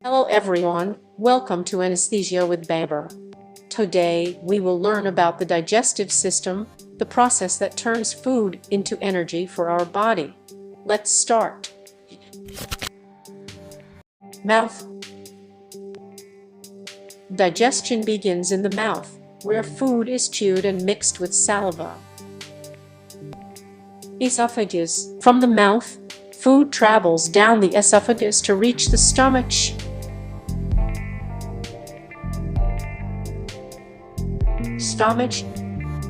Hello everyone, welcome to Anesthesia with Baber. Today, we will learn about the digestive system, the process that turns food into energy for our body. Let's start. Mouth. Digestion begins in the mouth, where food is chewed and mixed with saliva. Esophagus. From the mouth, food travels down the esophagus to reach the stomach. Stomach.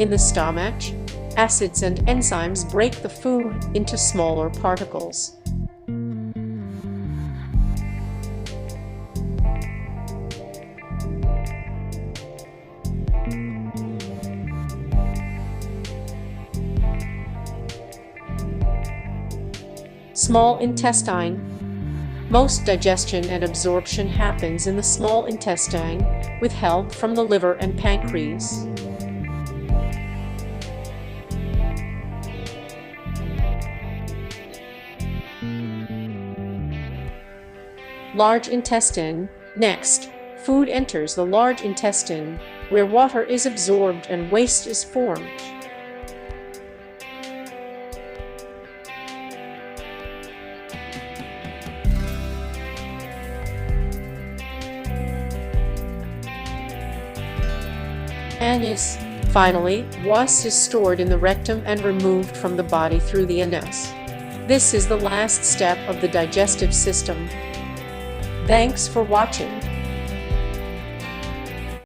In the stomach, acids and enzymes break the food into smaller particles. Small intestine. Most digestion and absorption happens in the small intestine, with help from the liver and pancreas. Large intestine. Next, food enters the large intestine, where water is absorbed and waste is formed. Anus. Finally, waste is stored in the rectum and removed from the body through the anus. This is the last step of the digestive system. Thanks for watching.